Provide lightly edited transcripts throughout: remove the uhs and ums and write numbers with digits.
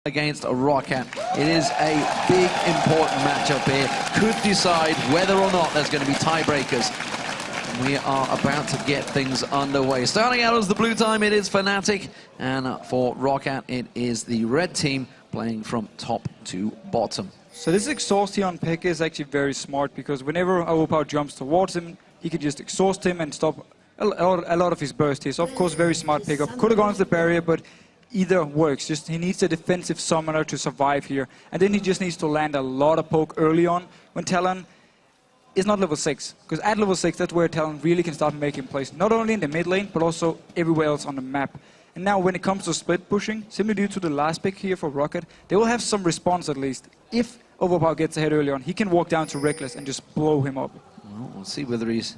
against ROC. It is a big, important matchup here. Could decide whether or not there's going to be tiebreakers. We are about to get things underway. Starting out as the blue team, it is Fnatic, and for ROC, it is the red team playing from top to bottom. So this exhaust here on Pekka is actually very smart, because whenever Overpower jumps towards him, he can just exhaust him and stop a lot of his burst here. So of course, very smart pickup. Could have gone to the barrier, but either works. Just he needs a defensive summoner to survive here, and then he just needs to land a lot of poke early on when Talon is not level 6, because at level 6 that's where Talon really can start making plays, not only in the mid lane but also everywhere else on the map. And now when it comes to split pushing, simply due to the last pick here for Rocket, they will have some response at least. If Overpower gets ahead early on, he can walk down to Reckless and just blow him up. Well, we'll see whether he's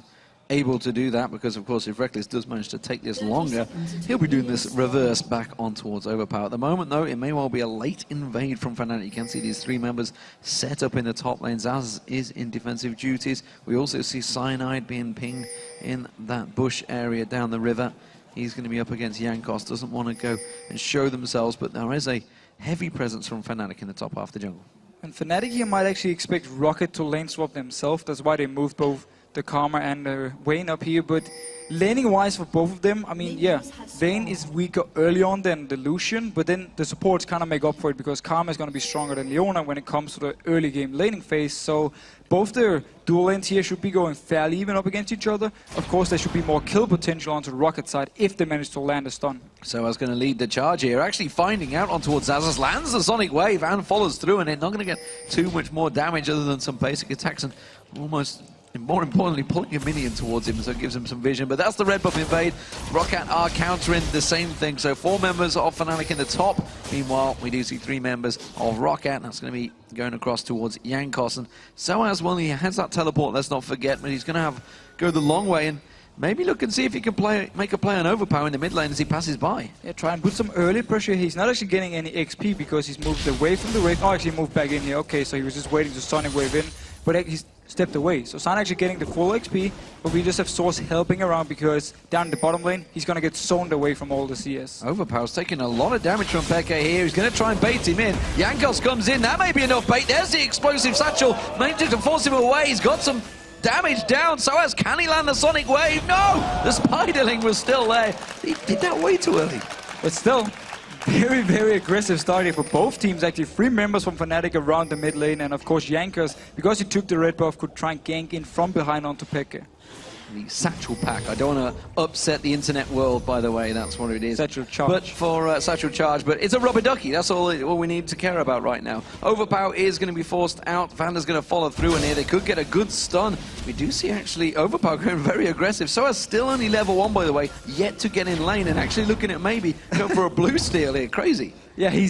able to do that, because of course if Reckless does manage to take this longer, he'll be doing this reverse back on towards Overpower. At the moment though, it may well be a late invade from Fnatic. You can see these three members set up in the top lane. Zaz is in defensive duties. We also see Cyanide being pinged in that bush area down the river. He's going to be up against Jankos. Doesn't want to go and show themselves, but there is a heavy presence from Fnatic in the top half of the jungle. And Fnatic here might actually expect Rocket to lane swap themselves. That's why they moved both the Karma and Vayne up here, but laning wise for both of them, I mean, yeah, Vayne is weaker early on than the Lucian, but then the supports kind of make up for it, because Karma is going to be stronger than Leona when it comes to the early game laning phase. So both their dual lanes here should be going fairly even up against each other. Of course, there should be more kill potential onto the Rocket side if they manage to land a stun. So I was going to lead the charge here, actually finding out on towards Zazas, lands the Sonic Wave and follows through, and it's not going to get too much more damage other than some basic attacks, and almost, more importantly, pulling a minion towards him, so it gives him some vision. But that's the red buff invade. Rocket are countering the same thing. So 4 members of Fnatic in the top. Meanwhile, we do see 3 members of Rocket. That's going to be going across towards Jankos. And Soaz, well, he has that teleport, let's not forget, but he's going to go the long way and maybe look and see if he can make a play on Overpower in the mid lane as he passes by. Yeah, try and put some early pressure. He's not actually getting any XP because he's moved away from the wave. Oh, actually moved back in here. Okay, so he was just waiting to Sonic Wave in, but he's stepped away. So San actually getting the full XP, but we just have Source helping around, because down in the bottom lane, he's going to get zoned away from all the CS. Overpower's taking a lot of damage from Pekka here. He's going to try and bait him in. Jankos comes in. That may be enough bait. There's the explosive satchel. Managed to force him away. He's got some damage down. Soaz, can he land the Sonic Wave? No! The Spiderling was still there. He did that way too early. But still, very, very aggressive start here for both teams. Actually, 3 members from Fnatic around the mid lane, and of course Jankos, because he took the red buff, could try and gank in from behind onto Pekka. The satchel pack. I don't want to upset the internet world, by the way. That's what it is. Satchel charge. But for satchel charge, but it's a rubber ducky. That's all we need to care about right now. Overpower is going to be forced out. Vander's going to follow through, and here they could get a good stun. We do see actually Overpower going very aggressive. So is still only level 1, by the way, yet to get in lane, and actually looking at maybe go for a blue steal here. Crazy. Yeah, he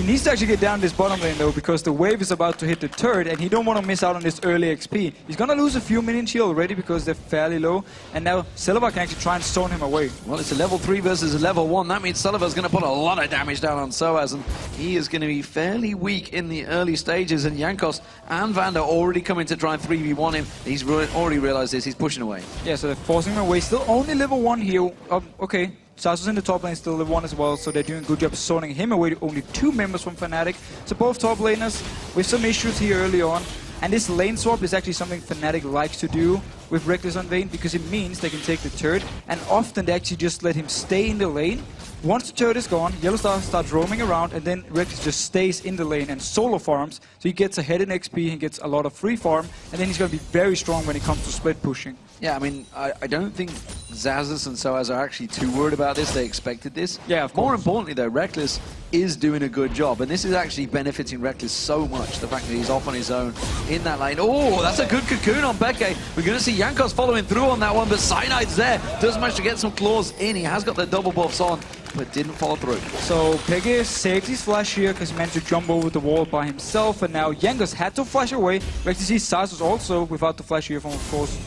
needs to actually get down this bottom lane though, because the wave is about to hit the turret, and he don't want to miss out on this early XP. He's going to lose a few minion shield already because they're fairly low, and now Silva can actually try and stone him away. Well, it's a level 3 versus a level 1. That means Silva's going to put a lot of damage down on Soaz, and he is going to be fairly weak in the early stages, and Jankos and Vander already coming to try and 3v1 him. He's already realized this. He's pushing away. Yeah, so they're forcing him away. Still only level 1 here. Okay. Sasus in the top lane, still level 1 as well, so they're doing a good job zoning him away to only 2 members from Fnatic. So both top laners with some issues here early on. And this lane swap is actually something Fnatic likes to do with Reckless on Vayne, because it means they can take the turret, and often they actually just let him stay in the lane. Once the turret is gone, Yellowstar starts roaming around, and then Reckless just stays in the lane and solo farms, so he gets ahead in XP, he gets a lot of free farm, and then he's going to be very strong when it comes to split pushing. Yeah, I mean, I don't think Zazas and Soaz are actually too worried about this. They expected this. Yeah, of course. More importantly, though, Reckless is doing a good job, and this is actually benefiting Reckless so much, the fact that he's off on his own in that lane. Oh, that's a good cocoon on Pekka. We're going to see Jankos following through on that one, but Cyanide's there. Does manage to get some claws in. He has got the double buffs on, but didn't follow through. So Pekka saved his flash here because he managed to jump over the wall by himself, and now Jankos had to flash away. We actually see Sasus also without the flash here from, of course,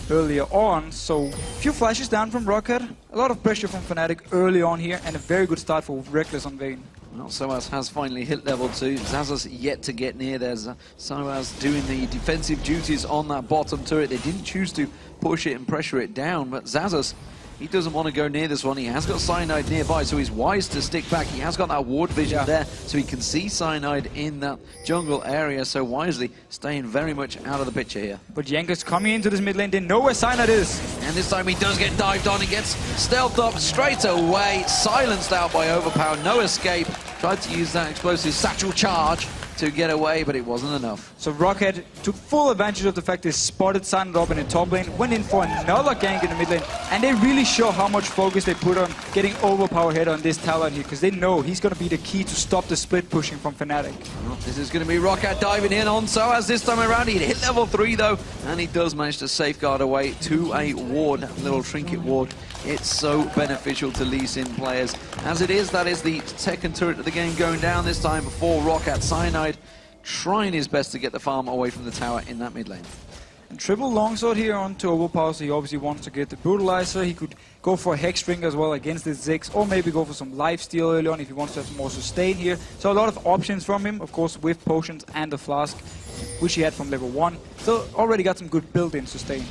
earlier on. So a few flashes down from Rocket, a lot of pressure from Fnatic early on here, and a very good start for Reckless on Vayne. Well, Soaz has finally hit level 2. Zazas yet to get near. There's Soaz doing the defensive duties on that bottom turret. They didn't choose to push it and pressure it down, but Zazas He doesn't want to go near this one. He has got Cyanide nearby, so he's wise to stick back. He has got that ward vision there, so he can see Cyanide in that jungle area, so wisely staying very much out of the picture here. But Jankos coming into this mid lane, they know where Cyanide is. And this time he does get dived on. He gets stealthed up straight away, silenced out by Overpower. No escape. Tried to use that explosive satchel charge to get away, but it wasn't enough. So Rockhead took full advantage of the fact they spotted Cyanide up in the top lane, went in for another gank in the mid lane, and they really show how much focus they put on getting Overpower head on this talent here, because they know he's going to be the key to stop the split pushing from Fnatic. Well, this is going to be Rockhead diving in on Soaz this time around. He'd hit level 3 though, and he does manage to safeguard away to a ward, a little trinket ward. It's so beneficial to Lee Sin players. As it is, that is the second turret of the game going down this time before Rockhead. Cyanide trying his best to get the farm away from the tower in that mid lane. And triple longsword here onto Overpower, so he obviously wants to get the Brutalizer. He could go for a Hex Ring as well against the Ziggs, or maybe go for some lifesteal early on if he wants to have some more sustain here. So a lot of options from him, of course, with potions and the flask, which he had from level 1. So already got some good built-in sustain.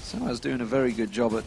Soaz doing a very good job at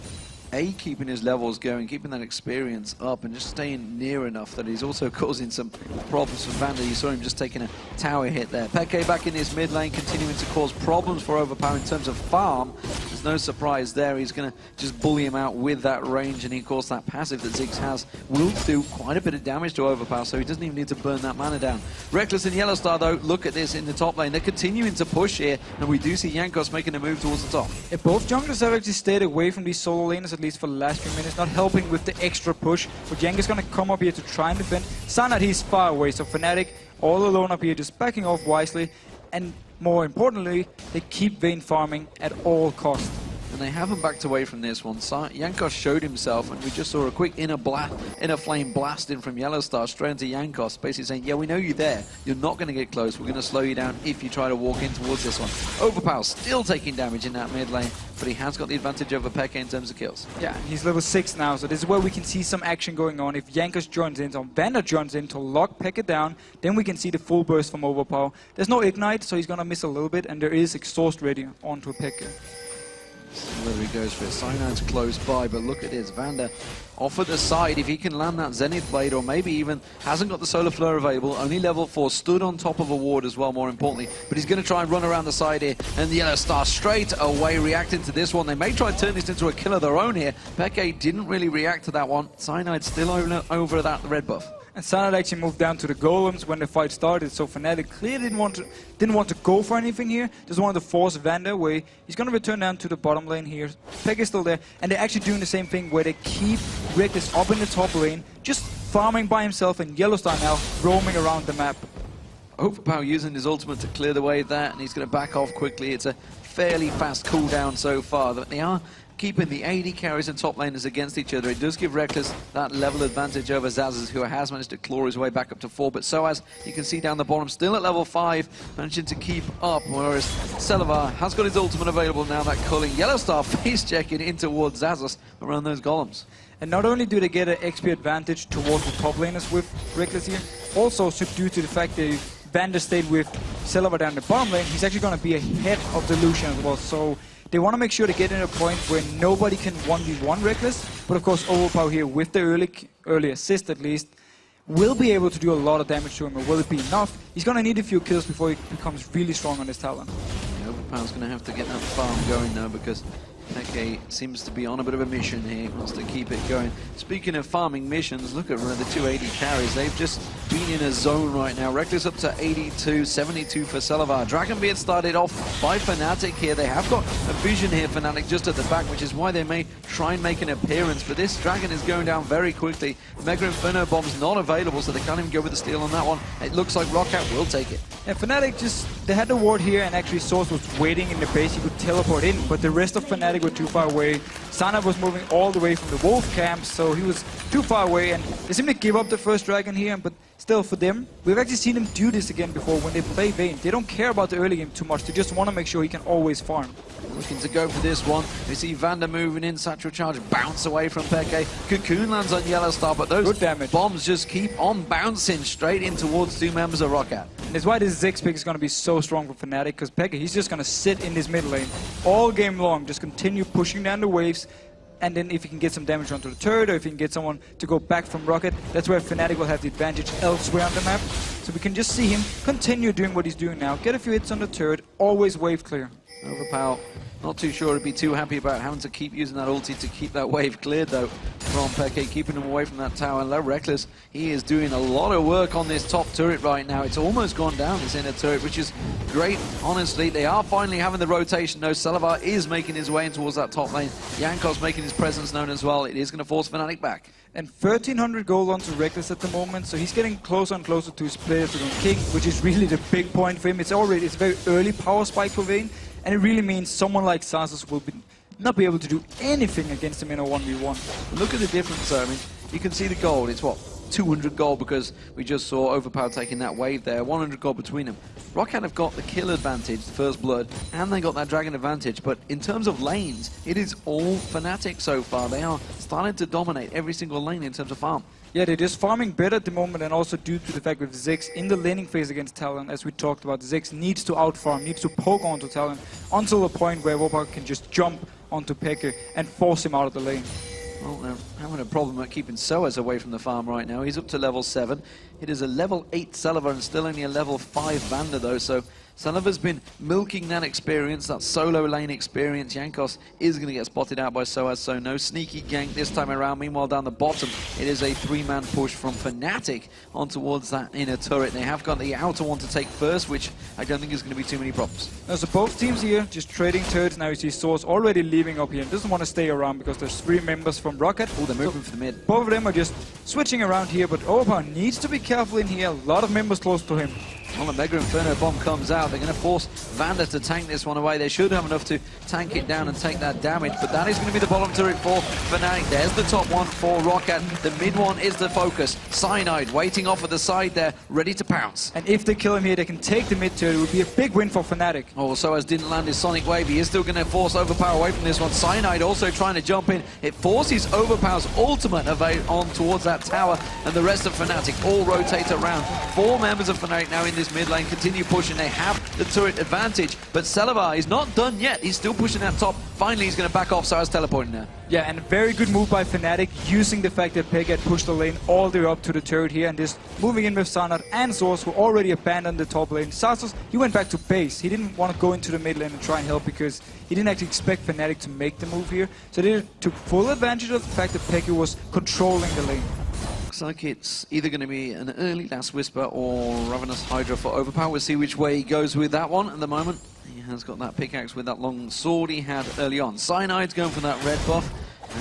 keeping his levels going, keeping that experience up, and just staying near enough that he's also causing some problems for Vander. You saw him just taking a tower hit there. Peke back in his mid lane, continuing to cause problems for Overpower in terms of farm. There's no surprise there. He's going to just bully him out with that range, and of course that passive that Ziggs has will do quite a bit of damage to Overpower, so he doesn't even need to burn that mana down. Rekkles and Yellowstar though, look at this in the top lane. They're continuing to push here, and we do see Jankos making a move towards the top. Yeah, both junglers have actually stayed away from these solo laners, at least for the last few minutes, not helping with the extra push. But Jankos going to come up here to try and defend. Cyanide, he's far away, so Fnatic all alone up here, just backing off wisely. And more importantly, they keep Vayne farming at all costs. And they haven't backed away from this one. Jankos showed himself, and we just saw a quick inner flame blast in from Yellowstar straight into Jankos, basically saying, yeah, we know you're there. You're not going to get close. We're going to slow you down if you try to walk in towards this one. Overpower still taking damage in that mid lane, but he has got the advantage over Peke in terms of kills. Yeah, he's level 6 now, so this is where we can see some action going on. If Jankos joins in, so Vander joins in to lock Peke down, then we can see the full burst from Overpower. There's no Ignite, so he's going to miss a little bit, and there is Exhaust ready onto Peke. Whether he goes for it. Cyanide's close by, but look at this. Vander off at the side. If he can land that Zenith Blade, or maybe even hasn't got the Solar Flare available, only level 4, stood on top of a ward as well, more importantly. But he's going to try and run around the side here, and the Yellowstar straight away reacting to this one. They may try to turn this into a kill of their own here. Peke didn't really react to that one. Cyanide still over that red buff. And Cyanide actually moved down to the golems when the fight started, so Fnatic clearly didn't want to go for anything here. Just wanted to force Vander away. He's going to return down to the bottom lane here. Peke is still there, and they're actually doing the same thing where they keep Rekkles up in the top lane, just farming by himself, and Yellowstar now roaming around the map. Overpower using his ultimate to clear the way of that, and he's going to back off quickly. It's a fairly fast cooldown so far. They are keeping the AD carries and top laners against each other. It does give Rekkles that level advantage over Zazz, who has managed to claw his way back up to 4. But Soaz, you can see down the bottom, still at level 5, managing to keep up, whereas Selavar has got his ultimate available now, that culling. Yellowstar face checking in towards Zazz around those golems. And not only do they get an XP advantage towards the top laners with Rekkles here, also due to the fact that Vander stayed with Selavar down the bottom lane, he's actually going to be ahead of the Lucian as well. So they want to make sure to get in a point where nobody can 1v1 Rekkles, but of course Overpower here with the early assist at least will be able to do a lot of damage to him. Or will it be enough? He's going to need a few kills before he becomes really strong on his talent. Yeah, Overpower's going to have to get that farm going now, because Peke seems to be on a bit of a mission here. He wants to keep it going. Speaking of farming missions, look at the 280 carries. They've just been in a zone right now. Rekkles up to 82, 72 for Selavar. Dragonbeard started off by Fnatic here. They have got a vision here, Fnatic, just at the back, which is why they may try and make an appearance. But this Dragon is going down very quickly. Mega Inferno Bomb's not available, so they can't even go with the steal on that one. It looks like Rockout will take it. And Fnatic they had the ward here, and actually Source was waiting in the base. He could teleport in, but the rest of Fnatic were too far away. Sana was moving all the way from the Wolf camp, so he was too far away, and they seem to give up the first Dragon here, but still for them, we've actually seen them do this again before when they play Vayne. They don't care about the early game too much, they just want to make sure he can always farm. Looking to go for this one. We see Vander moving in, Satchel Charge, bounce away from Peke. Cocoon lands on Yellowstar, but those bombs just keep on bouncing straight in towards 2 members of Rockout. And that's why this Ziggs pick is going to be so strong for Fnatic, because Peke, he's just going to sit in this mid lane all game long, just continue pushing down the waves, and then if he can get some damage onto the turret, or if he can get someone to go back from Rocket, that's where Fnatic will have the advantage elsewhere on the map. So we can just see him continue doing what he's doing now. Get a few hits on the turret, always wave clear. Overpower, not too sure he'd be too happy about having to keep using that ulti to keep that wave cleared though from Peke, keeping him away from that tower. And Reckless, he is doing a lot of work on this top turret right now. It's almost gone down, this inner turret, which is great, honestly. They are finally having the rotation though. Selavar is making his way in towards that top lane. Jankos making his presence known as well. It is going to force Fnatic back. And 1300 gold onto Reckless at the moment, so he's getting closer and closer to his player to go King, which is really the big point for him. It's very early power spike for Vayne, and it really means someone like Xaxus will not be able to do anything against him in a 1v1. Look at the difference though. I mean, you can see the gold. It's what? 200 gold because we just saw Overpower taking that wave there. 100 gold between them. Roccat have got the kill advantage, first blood, and they got that dragon advantage. But in terms of lanes, it is all Fnatic so far. They are starting to dominate every single lane in terms of farm. Yeah, they're just farming better at the moment, and also due to the fact with Ziggs in the laning phase against Talon, as we talked about, Ziggs needs to outfarm, needs to poke onto Talon until the point where Overpower can just jump onto Peke and force him out of the lane. Well, they're having a problem at keeping Soaz away from the farm right now. He's up to level 7. It is a level 8 Selavar and still only a level 5 Vander though, so Selavar's been milking that experience, that solo lane experience. Jankos is going to get spotted out by Soaz, so no sneaky gank this time around. Meanwhile, down the bottom, it is a 3-man push from Fnatic on towards that inner turret. They have got the outer one to take first, which I don't think is going to be too many problems. So both teams here just trading turrets. Now you see Source already leaving up here and doesn't want to stay around because there's 3 members from Rocket. Oh, they're moving for the mid. Both of them are just switching around here, but Overpower needs to be careful in here. A lot of members close to him. Well, the Mega Inferno bomb comes out. They're going to force Vander to tank this one away. They should have enough to tank it down and take that damage, but that is going to be the bottom turret for Fnatic. There's the top one for Rocket. The mid one is the focus. Cyanide waiting off at the side there, ready to pounce. And if they kill him here, they can take the mid turret. It would be a big win for Fnatic. Oh, Soaz didn't land his Sonic Wave. He is still going to force Overpower away from this one. Cyanide also trying to jump in. It forces Overpower's ultimate on towards that tower, and the rest of Fnatic all rotate around. 4 members of Fnatic now in this mid lane continue pushing. They have the turret advantage, but Selavar is not done yet. He's still pushing that top. Finally, he's going to back off, so I was teleporting there. Yeah, and a very good move by Fnatic, using the fact that Peke had pushed the lane all the way up to the turret here, and just moving in with Sanad and Source, who already abandoned the top lane. Xaxus, he went back to base. He didn't want to go into the mid lane and try and help because he didn't actually expect Fnatic to make the move here. So they took full advantage of the fact that Peke was controlling the lane. Looks like it's either going to be an early Last Whisper or Ravenous Hydra for Overpower. We'll see which way he goes with that one at the moment. He has got that pickaxe with that long sword he had early on. Cyanide's going for that red buff.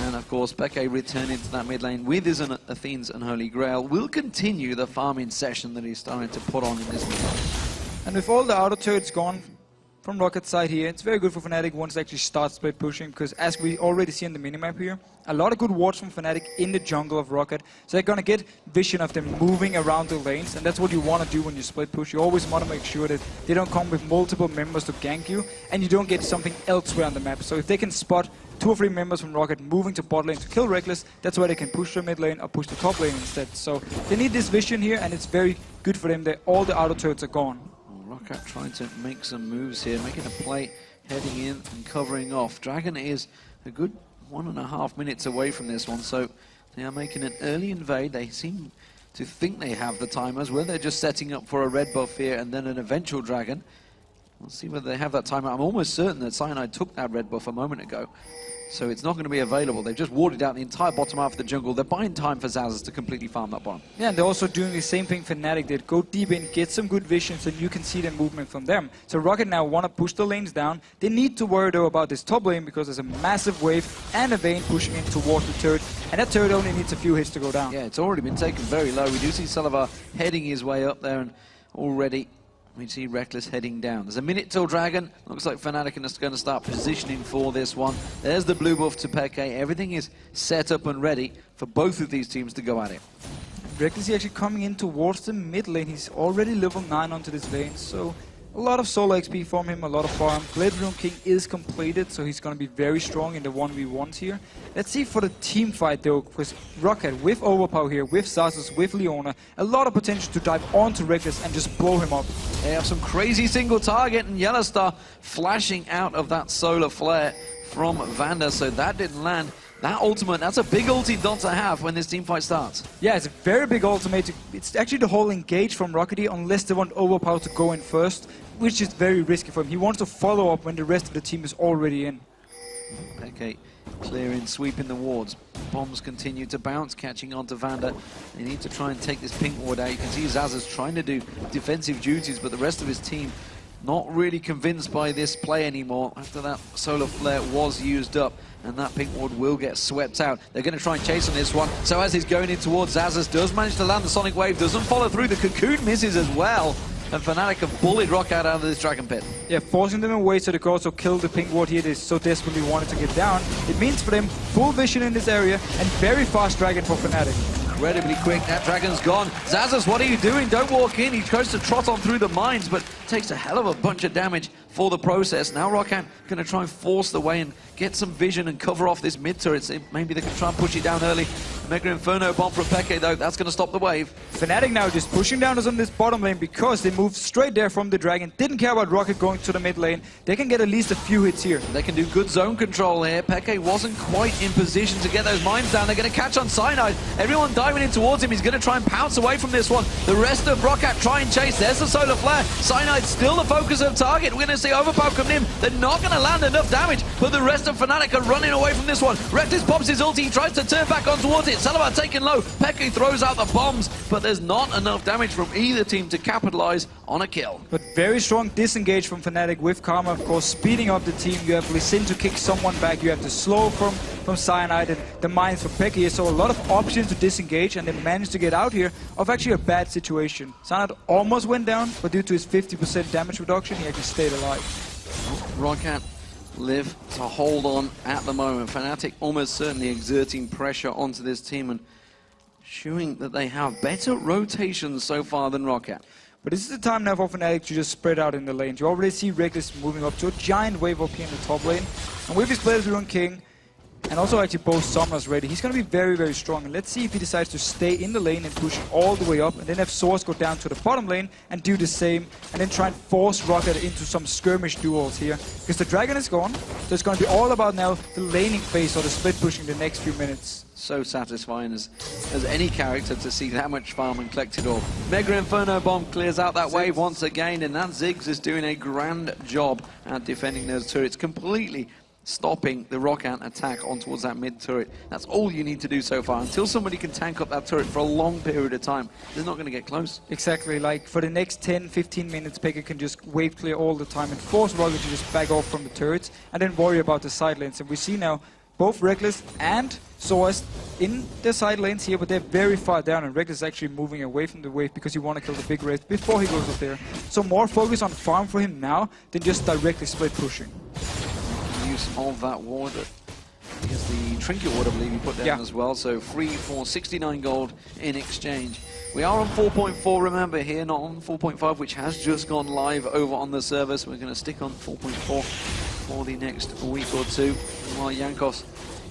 And of course, Peke returning to that mid lane with his Athene's Unholy Grail will continue the farming session that he's starting to put on in this mid lane. And with all the outer turrets gone from Rocket's side here, it's very good for Fnatic once they actually start split pushing, because as we already see on the minimap here, a lot of good wards from Fnatic in the jungle of Rocket. So they're going to get vision of them moving around the lanes, and that's what you want to do when you split push. You always want to make sure that they don't come with multiple members to gank you, and you don't get something elsewhere on the map. So if they can spot 2 or 3 members from Rocket moving to bot lane to kill Reckless, that's where they can push the mid lane or push the top lane instead. So they need this vision here, and it's very good for them that all the outer turrets are gone. Rocket trying to make some moves here, making a play, heading in and covering off. Dragon is a good 1.5 minutes away from this one, so they are making an early invade. They seem to think they have the timers, where they're just setting up for a red buff here and then an eventual dragon. We'll see whether they have that timer. I'm almost certain that Cyanide took that red buff a moment ago, so it's not going to be available. They've just warded out the entire bottom half of the jungle. They're buying time for Xaxus to completely farm that bottom. Yeah, and they're also doing the same thing Fnatic did. Go deep in, get some good vision so you can see the movement from them. So Rocket now want to push the lanes down. They need to worry though about this top lane because there's a massive wave and a Vayne pushing in towards the turret. And that turret only needs a few hits to go down. Yeah, it's already been taken very low. We do see Selavar heading his way up there, and already we see Reckless heading down. There's a minute till Dragon. Looks like Fnatic is going to start positioning for this one. There's the blue buff to Peke. Everything is set up and ready for both of these teams to go at it. Reckless is actually coming in towards the mid lane. He's already level 9 onto this Vayne, so a lot of solo XP from him, a lot of farm. Blade Rune King is completed, so he's going to be very strong in the 1v1s here. Let's see for the team fight though, because Rocket with Overpower here, with Xaxus, with Leona, a lot of potential to dive onto Reckless and just blow him up. They have some crazy single target, and Yellowstar flashing out of that solar flare from Vander, so that didn't land. That ultimate, that's a big ulti not to have when this team fight starts. Yeah, it's a very big ultimate. It's actually the whole engage from Rockety unless they want Overpower to go in first, which is very risky for him. He wants to follow up when the rest of the team is already in. Okay, clearing, sweeping the wards. Bombs continue to bounce, catching on to Vander. They need to try and take this pink ward out. You can see Zaza's trying to do defensive duties, but the rest of his team not really convinced by this play anymore after that solar flare was used up, and that pink ward will get swept out. They're going to try and chase on this one. So as he's going in towards Zazas, does manage to land the Sonic Wave, doesn't follow through. The Cocoon misses as well. And Fnatic have bullied ROC out of this Dragon Pit. Yeah, forcing them away so they could also kill the pink ward here they so desperately wanted to get down. It means for them full vision in this area and very fast Dragon for Fnatic. Incredibly quick, that Dragon's gone. Zazas, what are you doing? Don't walk in. He tries to trot on through the mines, but takes a hell of a bunch of damage for the process. Now Rockant going to try and force the way and get some vision and cover off this mid turret. Maybe they can try and push it down early. Mega Inferno bomb from Peke though, that's going to stop the wave. Fnatic now just pushing down us on this bottom lane because they moved straight there from the Dragon. Didn't care about Rocket going to the mid lane. They can get at least a few hits here. They can do good zone control here. Peke wasn't quite in position to get those mines down. They're going to catch on Cyanide. Everyone diving in towards him. He's going to try and pounce away from this one. The rest of Rocket try and chase. There's the solar flare. Cyanide still the focus of target. We're going to see Overpower coming in. They're not going to land enough damage, but the rest of Fnatic are running away from this one. Reckless pops his ulti. He tries to turn back on towards it. Salabar taken low. Peke throws out the bombs, but there's not enough damage from either team to capitalize on a kill. But very strong disengage from Fnatic with Karma, of course, speeding up the team. You have Lee Sin to kick someone back. You have the slow from Cyanide and the mines from Peke. So a lot of options to disengage, and they managed to get out here of actually a bad situation. Cyanide almost went down, but due to his 50% damage reduction, he actually stayed alive. Rockant live to hold on at the moment. Fnatic almost certainly exerting pressure onto this team and showing that they have better rotations so far than Rockant. But this is the time now for Fnatic to just spread out in the lanes. You already see Reckless moving up to a giant wave up here in the top lane. And with his players Rune King, and also actually both Summoners ready, he's going to be very, very strong. And let's see if he decides to stay in the lane and push all the way up, and then have Source go down to the bottom lane and do the same, and then try and force Rocket into some skirmish duels here. Because the Dragon is gone, so it's going to be all about now the laning phase or the split pushing the next few minutes. So satisfying as any character to see that much farm and collect it all. Mega Inferno bomb clears out that wave once again, and that Ziggs is doing a grand job at defending those turrets, completely stopping the Rockant attack on towards that mid turret. That's all you need to do so far. Until somebody can tank up that turret for a long period of time, they're not going to get close. Exactly, like for the next 10-15 minutes, Peke can just wave clear all the time and force Rocket to just back off from the turrets and then worry about the side lanes. And we see now both Reckless and Source in the side lanes here, but they're very far down, and Reckless is actually moving away from the wave because he want to kill the big wraith before he goes up there. So more focus on farm for him now than just directly split pushing. Use of that ward. Here's the Trinket ward, I believe he put down as well, so free for 69 gold in exchange. We are on 4.4, remember, here, not on 4.5, which has just gone live over on the server, so we're going to stick on 4.4 for the next week or two. While Jankos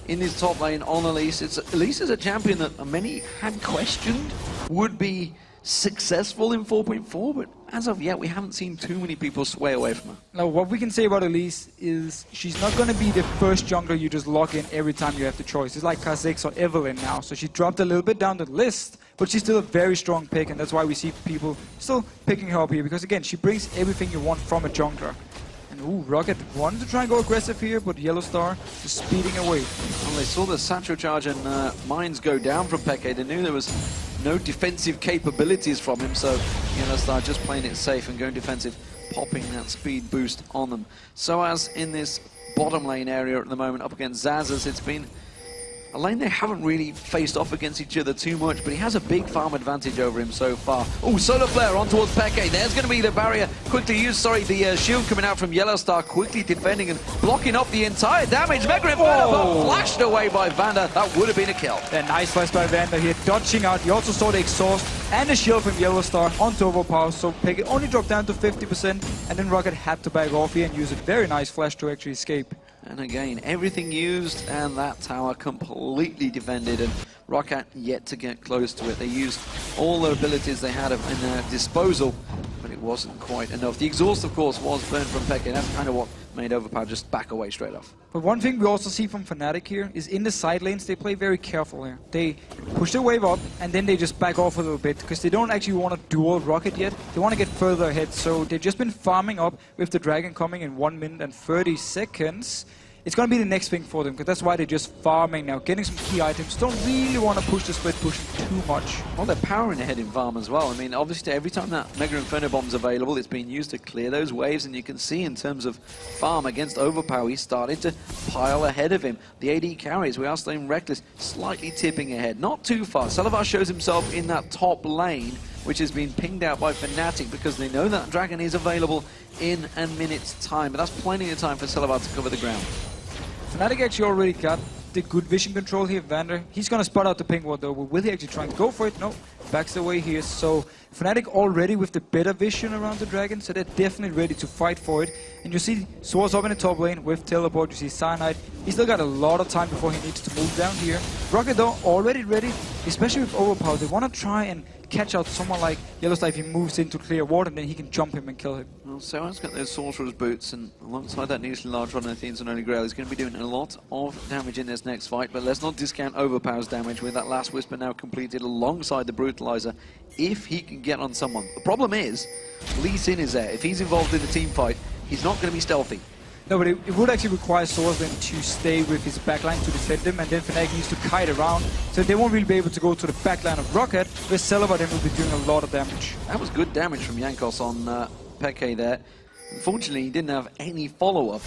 in his top lane on Elise. Elise is a champion that many had questioned would be successful in 4.4, but as of yet, we haven't seen too many people sway away from her. Now, what we can say about Elise is she's not going to be the first jungler you just lock in every time you have the choice. It's like Kha'Zix or Evelynn now, so she dropped a little bit down the list, but she's still a very strong pick, and that's why we see people still picking her up here, because again, she brings everything you want from a jungler. And ooh, Rocket wanted to try and go aggressive here, but Yellow Star just speeding away. Well, they saw the Satchel Charge and mines go down from Peke. They knew there was no defensive capabilities from him, so Yellow Star just playing it safe and going defensive, popping that speed boost on them. So as in this bottom lane area at the moment, up against Zazas, it's been a lane they haven't really faced off against each other too much, but he has a big farm advantage over him so far. Oh, Solar Flare on towards Peke. There's going to be the barrier quickly used. Sorry, the shield coming out from Yellow Star, quickly defending and blocking off the entire damage. Mega Inferno bomb flashed away by Vander. That would have been a kill. A nice flash by Vander here, dodging out. You also saw the exhaust and the shield from Yellow Star onto Overpower, so Peke only dropped down to 50%, and then Rocket had to back off here and use a very nice flash to actually escape. And again, everything used, and that tower completely defended, and Rocket yet to get close to it. They used all the abilities they had in their disposal, but it wasn't quite enough. The exhaust, of course, was burned from Peke. That's kind of what made Overpower just back away straight off. But one thing we also see from Fnatic here is in the side lanes, they play very careful here. They push their wave up, and then they just back off a little bit, because they don't actually want to duel Rocket yet. They want to get further ahead, so they've just been farming up with the Dragon coming in 1 minute and 30 seconds. It's going to be the next thing for them, because that's why they're just farming now, getting some key items. Don't really want to push the split pushing too much. Well, they're powering ahead in farm as well. I mean, obviously, every time that Mega Inferno Bomb's available, it's being used to clear those waves, and you can see in terms of farm against Overpower, he's starting to pile ahead of him. The AD carries, we are staying Reckless, slightly tipping ahead. Not too far. Selavar shows himself in that top lane, which has been pinged out by Fnatic because they know that Dragon is available in a minute's time. But that's plenty of time for Selavar to cover the ground. Fnatic actually already got the good vision control here. Vander, he's going to spot out the pink ward though. Will he actually try and go for it? No, backs away here. So Fnatic already with the better vision around the Dragon, so they're definitely ready to fight for it. And you see Swords up in the top lane with teleport. You see Cyanide. He's still got a lot of time before he needs to move down here. Rocket though already ready, especially with Overpower. They want to try and catch out someone like Yellowstar if he moves into clear ward, and then he can jump him and kill him. Well, Soa's got those Sorcerer's Boots, and alongside that Nuclear Large Rod and Athene's and Holy Grail, he's going to be doing a lot of damage in this next fight, but let's not discount Overpower's damage with that last Whisper now completed alongside the Brutalizer, if he can get on someone. The problem is, Lee Sin is there. If he's involved in the team fight, he's not going to be stealthy. No, but it would actually require Swords then to stay with his backline to defend him, and then Fnatic needs to kite around, so they won't really be able to go to the backline of Rocket, where Selavar then will be doing a lot of damage. That was good damage from Jankos on Peke there. Unfortunately, he didn't have any follow-up,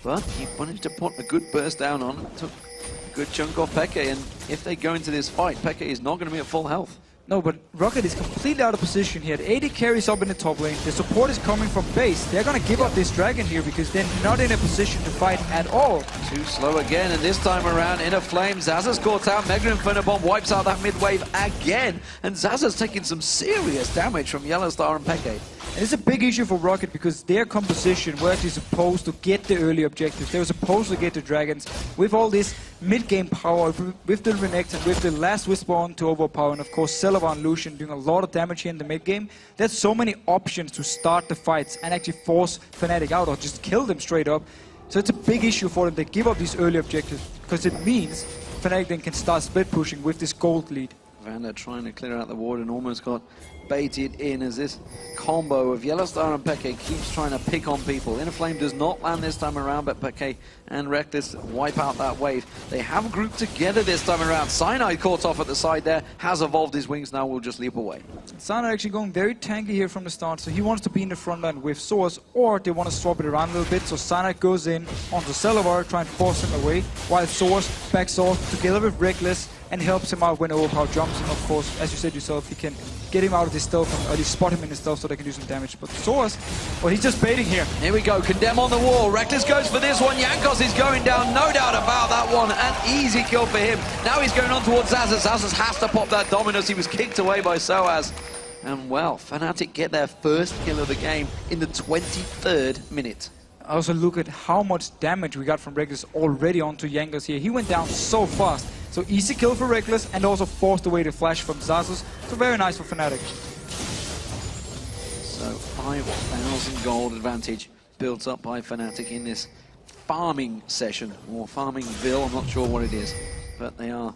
but he managed to put a good burst down on and took a good chunk off Peke, and if they go into this fight, Peke is not going to be at full health. No, but Rocket is completely out of position here. The AD carries up in the top lane. The support is coming from base. They're going to give up this Dragon here because they're not in a position to fight at all. Too slow again, and this time around, Inner Flame. Zaza's caught out. Mega Inferno Bomb wipes out that mid-wave again. And Zaza's taking some serious damage from Yellowstar and Peke. And it's a big issue for Rocket because their composition were actually supposed to get the early objectives. They were supposed to get the Dragons with all this mid-game power, with the Renekton and with the last Whisper on to Overpower, and of course Selavar and Lucian doing a lot of damage here in the mid-game. There's so many options to start the fights and actually force Fnatic out or just kill them straight up. So it's a big issue for them. They give up these early objectives because it means Fnatic then can start split pushing with this gold lead. Vander trying to clear out the ward and almost got baited in as this combo of Yellowstar and Peke keeps trying to pick on people. Inner Flame does not land this time around, but Peke and Reckless wipe out that wave. They have grouped together this time around. Cyanide caught off at the side there, has evolved his wings, now will just leap away. Cyanide actually going very tanky here from the start, so he wants to be in the front line with Swords, or they want to swap it around a little bit, so Cyanide goes in onto Selavar, trying to force him away, while Swords backs off together with Reckless and helps him out when Overpower jumps, and of course, as you said yourself, he can get him out of his stealth, or at least spot him in his stealth so they can do some damage. But Swords, well, he's just baiting here. Here we go, Condemn on the wall. Reckless goes for this one. Jankos is going down, no doubt about that one. An easy kill for him. Now he's going on towards Zazas. Zazas has to pop that Dominus. He was kicked away by Soaz. And well, Fnatic get their first kill of the game in the 23rd minute. Also look at how much damage we got from Reckless already onto Jankos here. He went down so fast. So easy kill for Reckless and also forced away the flash from Zazas. So very nice for Fnatic. So 5,000 gold advantage built up by Fnatic in this farming session, or farmingville, I'm not sure what it is. But they are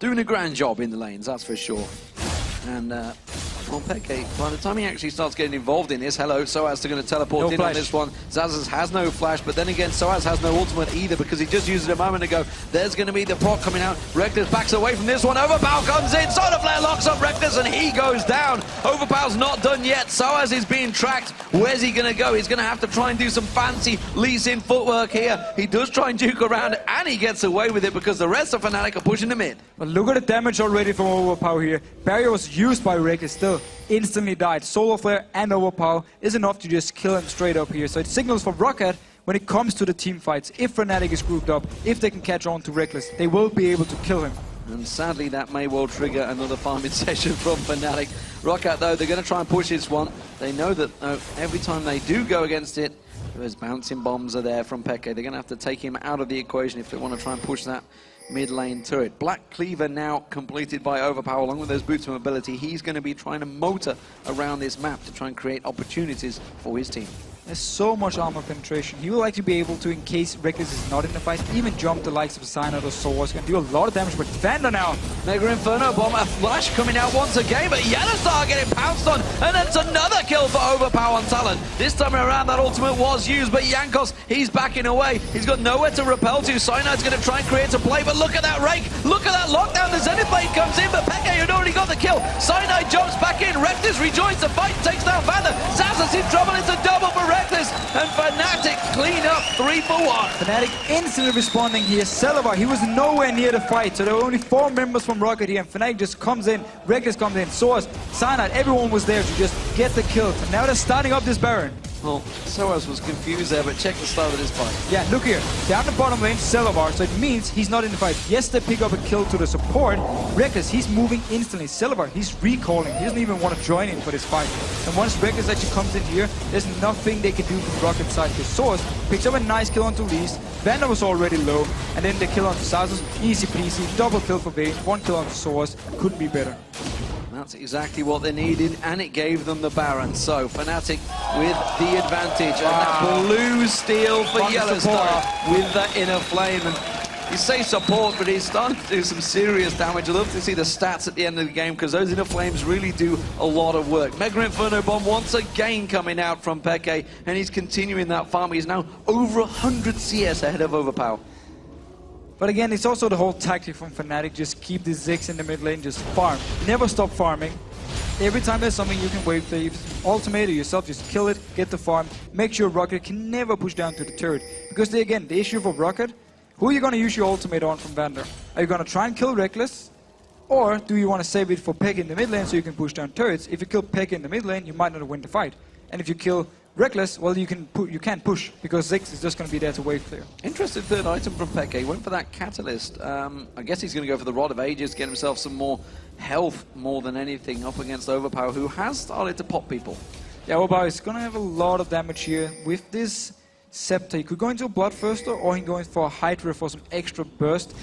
doing a grand job in the lanes, that's for sure. And well, Peke, by the time he actually starts getting involved in this, hello, Soaz are going to teleport in on this one. Zazas has no flash, but then again, Soaz has no ultimate either because he just used it a moment ago. There's going to be the proc coming out. Reckless backs away from this one. Overpower comes in. Solar Flare locks up Reckless and he goes down. Overpower's not done yet. Soaz is being tracked. Where's he going to go? He's going to have to try and do some fancy Lee Sin footwork here. He does try and juke around and he gets away with it because the rest of Fnatic are pushing him in. But look at the damage already from Overpower here. Barrier was used by Reckless, still instantly died. Solar Flare and Overpower is enough to just kill him straight up here. So it signals for Rocket when it comes to the team fights. If Fnatic is grouped up, if they can catch on to Reckless, they will be able to kill him. And sadly, that may well trigger another farming session from Fnatic. Rocket, though, they're going to try and push this one. They know that every time they do go against it, those bouncing bombs are there from Peke. They're going to have to take him out of the equation if they want to try and push that mid lane turret. Black Cleaver now completed by Overpower along with those boots of mobility. He's going to be trying to motor around this map to try and create opportunities for his team. There's so much armor penetration. He will actually be able to, in case Reckless is not in the fight, even jump the likes of Cyanide or Source. Going to do a lot of damage, but Vander now. Mega Inferno Bomb, a flash coming out once again, but Yellowstar getting pounced on, and it's another kill for Overpower on Talon. This time around, that ultimate was used, but Jankos, he's backing away. He's got nowhere to repel to. Cyanide's going to try and create a play, but look at that rake. Look at that lockdown. The Zenithblade comes in, but Peke had already got the kill. Cyanide jumps back in. Reckless rejoins the fight, takes down Vander. Zazza's in trouble. It's a double for Reckless, and Fnatic clean up 3 for 1. Fnatic instantly responding here. Celabar, he was nowhere near the fight, so there were only 4 members from Rocket here, and Fnatic just comes in. Reckless comes in. Source, Cyanide, everyone was there to just get the kill. And now they're starting up this Baron. Well, Soaz was confused there, but check the start of this fight. Yeah, look here. Down the bottom lane, Celabar, so it means he's not in the fight. Yes, they pick up a kill to the support. Reckless, he's moving instantly. Celabar, he's recalling. He doesn't even want to join in for this fight. And once Reckless actually comes in here, there's nothing they can do from Rocket side. His Source picks up a nice kill onto Least. Vander was already low, and then the kill onto Sazus. Easy peasy, double kill for Vayne, 1 kill onto Source. Couldn't be better. That's exactly what they needed, and it gave them the Baron. So, Fnatic with the advantage. And that blue steal for Yellowstar with that inner flame. And you say support, but he's starting to do some serious damage. I'd love to see the stats at the end of the game, because those inner flames really do a lot of work. Mega Inferno Bomb once again coming out from Peke, and he's continuing that farm. He's now over 100 CS ahead of Overpower. But again, it's also the whole tactic from Fnatic. Just keep the Ziggs in the mid lane, just farm. Never stop farming. Every time there's something you can wave for, if it's ultimate or yourself, just kill it, get the farm. Make sure Rocket can never push down to the turret. Because again, the issue for Rocket, who are you going to use your ultimate on from Vander? Are you going to try and kill Reckless? Or do you want to save it for Peke in the mid lane so you can push down turrets? If you kill Peke in the mid lane, you might not win the fight. And if you kill Reckless, well, you can't push, because Ziggs is just going to be there to wave clear. Interesting third item from Peke. He went for that Catalyst. I guess he's going to go for the Rod of Ages, get himself some more health more than anything up against Overpower, who has started to pop people. Yeah, Overpower is going to have a lot of damage here. With this Scepter, he could go into a Bloodthirster, or he can go in for a Hydra for some extra burst.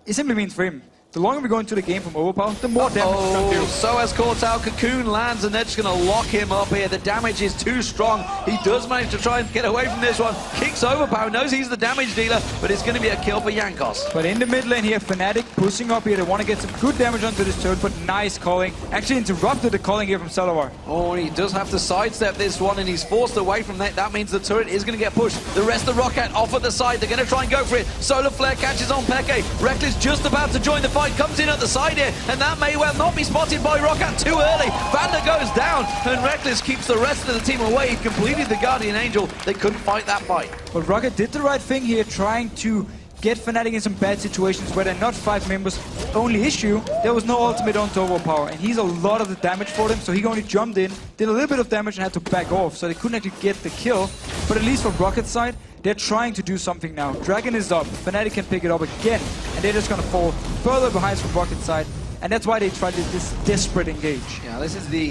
It simply means for him, the longer we go into the game from Overpower, the more damage he's going to do. So as caught out, Cocoon lands, and they're just going to lock him up here. The damage is too strong. He does manage to try and get away from this one. Kicks Overpower, knows he's the damage dealer, but it's going to be a kill for Jankos. But in the mid lane here, Fnatic pushing up here. They want to get some good damage onto this turret, but nice calling. Actually interrupted the calling here from Celabar. Oh, he does have to sidestep this one, and he's forced away from that. That means the turret is going to get pushed. The rest of Rocket off at the side. They're going to try and go for it. Solar Flare catches on Peke. Reckless just about to join the fight, comes in at the side here, and that may well not be spotted by Rocket too early. Vander goes down, and Reckless keeps the rest of the team away. He completed the Guardian Angel. They couldn't fight that fight. But Rocket did the right thing here, trying to get Fnatic in some bad situations where they're not 5 members. Only issue, there was no ultimate onto Overpower, and he's a lot of the damage for them, so he only jumped in, did a little bit of damage, and had to back off, so they couldn't actually get the kill. But at least from Rocket's side, they're trying to do something now. Dragon is up, Fnatic can pick it up again, and they're just going to fall further behind from Rocket's side. And that's why they tried this desperate engage. Yeah, this is the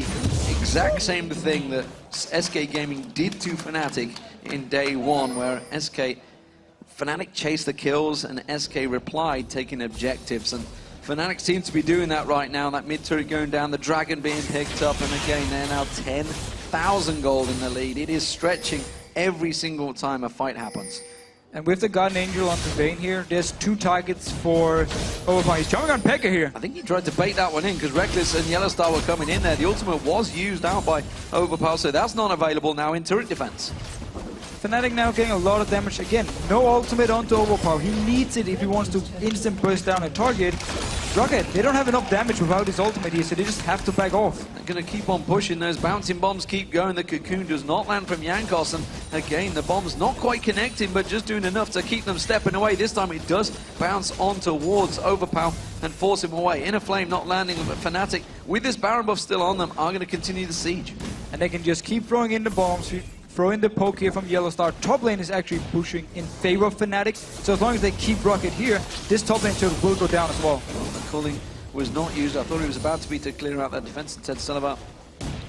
exact same thing that SK Gaming did to Fnatic in day 1, where Fnatic chased the kills and SK replied, taking objectives. And Fnatic seems to be doing that right now. That mid turret going down, the Dragon being picked up, and again, they're now 10,000 gold in the lead. It is stretching every single time a fight happens. And with the Guardian Angel onto Vayne here, there's 2 targets for Overpower. He's jumping on Peke here. I think he tried to bait that one in, because Reckless and Yellowstar were coming in there. The ultimate was used out by Overpower, so that's not available now in turret defense. Fnatic now getting a lot of damage. Again, no ultimate onto Overpower. He needs it if he wants to instant burst down a target. Rocket, they don't have enough damage without his ultimate here, so they just have to back off. They're going to keep on pushing. Those bouncing bombs keep going. The Cocoon does not land from Jankos, and again, the bomb's not quite connecting, but just doing enough to keep them stepping away. This time it does bounce on towards Overpower and force him away. Inner Flame not landing, but Fnatic, with this Baron buff still on them, are going to continue the siege. And they can just keep throwing in the bombs. Throw in the poke here from Yellowstar. Top lane is actually pushing in favor of Fnatic, so as long as they keep Rocket here, this top lane turret will go down as well. The calling was not used. I thought he was about to be to clear out that defense, instead Celabar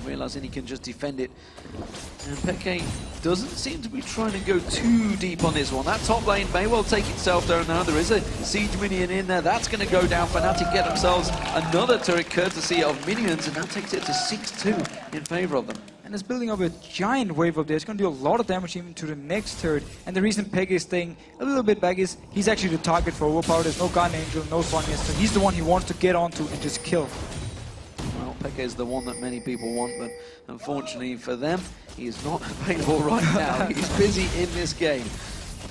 realizing he can just defend it. And Peke doesn't seem to be trying to go too deep on this one. That top lane may well take itself down now. There is a siege minion in there. That's going to go down. Fnatic get themselves another turret courtesy of minions, and that takes it to 6-2 in favor of them. and it's building up a giant wave up there. It's going to do a lot of damage even to the next turret. And the reason Peke is staying a little bit back is he's actually the target for Overpower. There's no Guardian Angel, no Sonya, so he's the one he wants to get onto and just kill. Well, Peke is the one that many people want, but unfortunately for them, he is not available right now. He's busy in this game.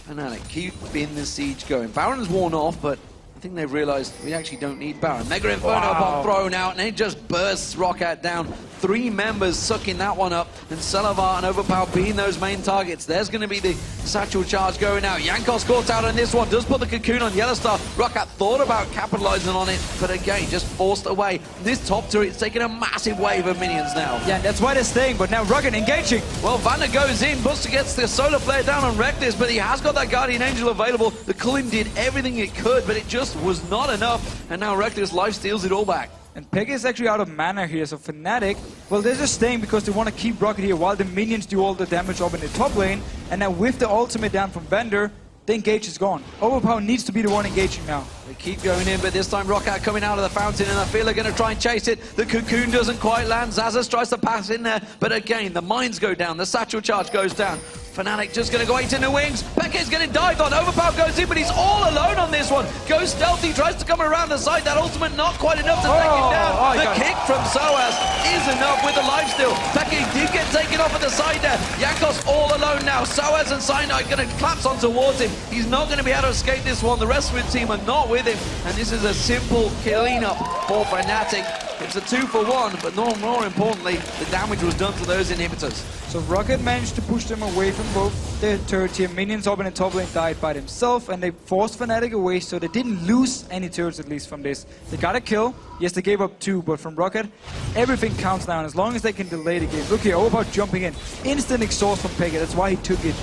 Fnatic keeping the siege going. Baron's worn off, but I think they've realized we actually don't need Baron. Mega Inferno bomb thrown out, and it just bursts Roccat down. 3 members sucking that one up, and Salavar and Overpower being those main targets. There's going to be the satchel charge going out. Jankos caught out on this one, does put the cocoon on Yellowstar. Roccat thought about capitalizing on it, but again, just forced away. This top turret's taking a massive wave of minions now. Yeah, and that's why they're staying, but now Roccat engaging. Well, Vander goes in, Buster gets the solar flare down on Reckless, but he has got that Guardian Angel available. The Kulin did everything it could, but it just was not enough, and now Reckless life steals it all back. And Peke is actually out of mana here, so Fnatic, well, they're just staying because they want to keep Roccat here while the minions do all the damage up in the top lane. And now with the ultimate down from Vander, the engage is gone. Overpower needs to be the one engaging now. They keep going in, but this time Roccat coming out of the fountain, and I feel they're going to try and chase it. The cocoon doesn't quite land. Zazas tries to pass in there, but again, the mines go down. The satchel charge goes down. Fnatic just going to go 8 in the wings. Peke's getting dived on. Overpower goes in, but he's all alone on this one. Goes stealthy, tries to come around the side. That ultimate not quite enough to take him down. The kick from Soaz is enough with the lifesteal. Peke did get taken off at the side there. Jankos all alone now. Soaz and Cyanide going to collapse on towards him. He's not going to be able to escape this one. The rest of the team are not with him. And this is a simple cleanup for Fnatic. It's a 2-for-1, but more importantly, the damage was done to those inhibitors. So Roccat managed to push them away from both the turrets here. Minions up in the top lane died by themselves, and they forced Fnatic away, so they didn't lose any turrets at least from this. They got a kill. Yes, they gave up 2, but from Roccat, everything counts down as long as they can delay the game. Look here, Overpower jumping in. Instant exhaust from Peke, that's why he took it.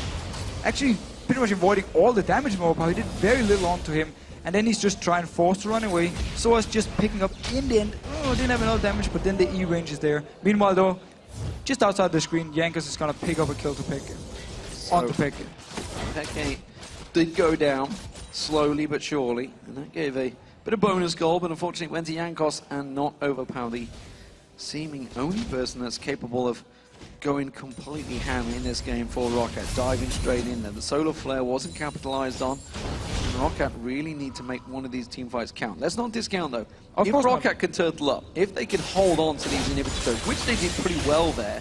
Actually, pretty much avoiding all the damage from Overpower. He did very little onto him. And then he's just trying forced to run away. So was just picking up in the end. Oh, didn't have enough damage, but then the E range is there. Meanwhile, though, just outside the screen, Jankos is going to pick up a kill to Peke. Onto Peke. Peke did go down, slowly but surely. And that gave a bit of bonus goal, but unfortunately it went to Jankos and not Overpower, the seeming only person that's capable of going completely ham in this game for Roccat, diving straight in there. The solar flare wasn't capitalized on, and Roccat really need to make one of these team fights count. Let's not discount though. If Roccat can turtle up, if they can hold on to these inhibitors, which they did pretty well there,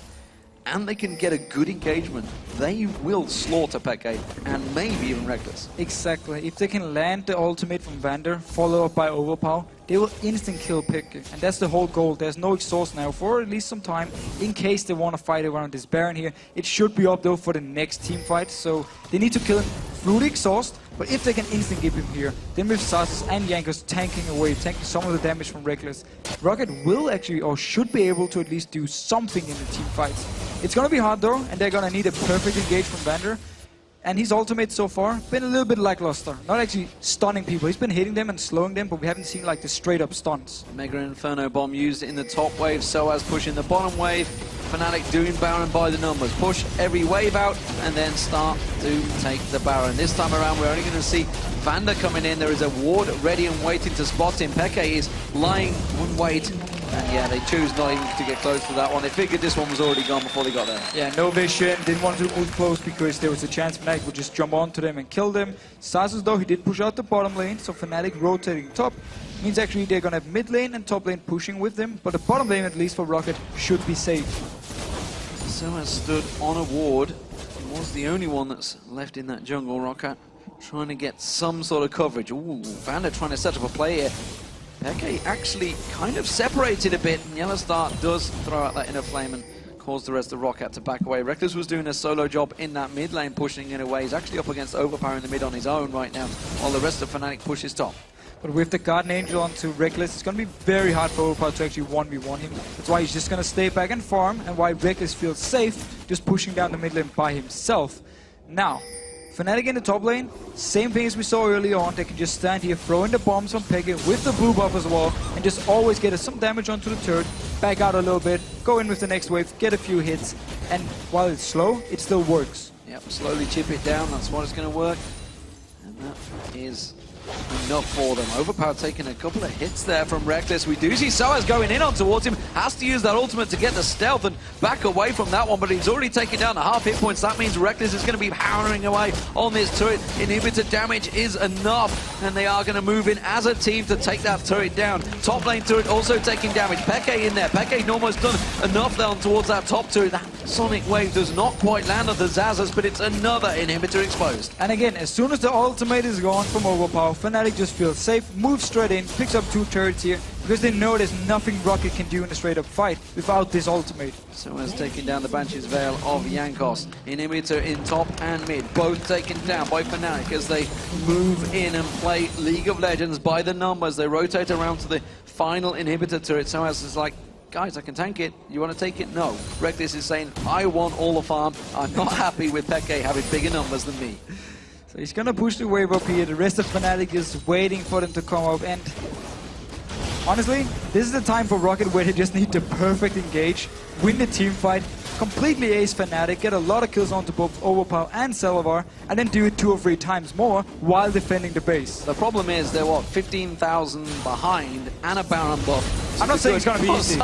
and they can get a good engagement, they will slaughter Peke and maybe even Reckless. Exactly. If they can land the ultimate from Vander, followed up by Overpower, they will instant kill Peke. And that's the whole goal. There's no exhaust now for at least some time, in case they want to fight around this Baron here. It should be up though for the next team fight, so they need to kill him through the exhaust. But if they can instant give him here, then with Zazas and Jankos tanking away, tanking some of the damage from Reckless, Roccat will actually, or should be able to at least do something in the team fights. It's going to be hard though, and they're going to need a perfect engage from Vander. And his ultimate so far been a little bit lackluster. Not actually stunning people. He's been hitting them and slowing them, but we haven't seen like the straight up stuns. Mega Inferno bomb used in the top wave, Soaz pushing the bottom wave. Fnatic doing Baron by the numbers. Push every wave out and then start to take the Baron. This time around we're only going to see Vander coming in. There is a ward ready and waiting to spot him. Peke is lying on wait. And yeah, they choose not even to get close to that one. They figured this one was already gone before they got there. Yeah, no vision. Didn't want to move close because there was a chance Fnatic would just jump onto them and kill them. Zazas though, he did push out the bottom lane, so Fnatic rotating top. Means actually they're going to have mid lane and top lane pushing with them, but the bottom lane, at least for Roccat, should be safe. Soaz stood on a ward. He was the only one that's left in that jungle. Roccat trying to get some sort of coverage. Ooh, Vander trying to set up a play here. Peke actually kind of separated a bit, and Yellowstar does throw out that inner flame and cause the rest of Roccat to back away. Reckless was doing a solo job in that mid lane, pushing it away. He's actually up against Overpower in the mid on his own right now, while the rest of Fnatic pushes top. But with the Guardian Angel onto Reckless, it's going to be very hard for Overpower to actually 1v1 him. That's why he's just going to stay back and farm, and why Reckless feels safe just pushing down the mid lane by himself. Now, Fnatic in the top lane, same thing as we saw earlier on. They can just stand here, throw in the bombs on Peke with the blue buff as well, and just always get some damage onto the turret, back out a little bit, go in with the next wave, get a few hits, and while it's slow, it still works. Yep, slowly chip it down, that's what it's going to work. And that is enough for them. Overpower taking a couple of hits there from Reckless. We do see Soaz going in on towards him. Has to use that ultimate to get the stealth and back away from that one, but he's already taken down the half hit points. That means Reckless is going to be powering away on this turret. Inhibitor damage is enough, and they are going to move in as a team to take that turret down. Top lane turret also taking damage. Peke in there. Peke almost done enough down towards that top turret. That Sonic Wave does not quite land on the Zazas, but it's another inhibitor exposed. And again, as soon as the ultimate is gone from Overpower, Fnatic just feels safe, moves straight in, picks up 2 turrets here, because they know there's nothing Rocket can do in a straight-up fight without this ultimate. Soaz taking down the Banshee's Veil of Jankos. Inhibitor in top and mid, both taken down by Fnatic as they move in and play League of Legends by the numbers. They rotate around to the final inhibitor turret. Soaz is like, guys, I can tank it. You want to take it? No. Reckless is saying, I want all the farm. I'm not happy with Peke having bigger numbers than me. So he's gonna push the wave up here. The rest of Fnatic is waiting for them to come up, and honestly, this is the time for Rocket where they just need to perfect engage, win the team fight, completely ace Fnatic, get a lot of kills onto both Overpower and Selvar, and then do it 2 or 3 times more while defending the base. The problem is they're, what, 15,000 behind and a Baron buff. I'm not saying it's gonna be easy.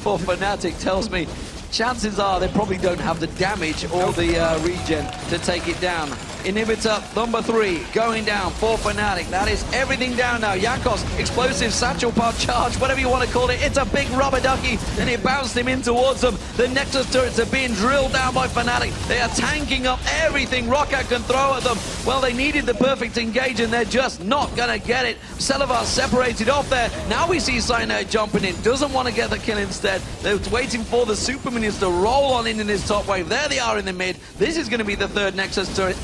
For Fnatic tells me chances are they probably don't have the damage or the regen to take it down. Inhibitor number 3 going down for Fnatic. That is everything down now. Jankos, explosive satchel pop charge, whatever you want to call it. It's a big rubber ducky, and it bounced him in towards them. The Nexus turrets are being drilled down by Fnatic. They are tanking up everything Rocket can throw at them. Well, they needed the perfect engage, and they're just not going to get it. Selvar separated off there. Now we see Cyanide jumping in. Doesn't want to get the kill instead. They're waiting for the Super Minions to roll on in this top wave. There they are in the mid. This is going to be the 3rd Nexus turret.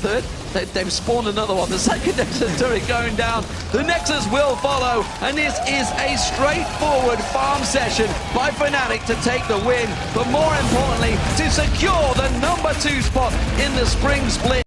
They've spawned another one. The 2nd Nexus turret going down. The Nexus will follow, and this is a straightforward farm session by Fnatic to take the win, but more importantly, to secure the number 2 spot in the spring split.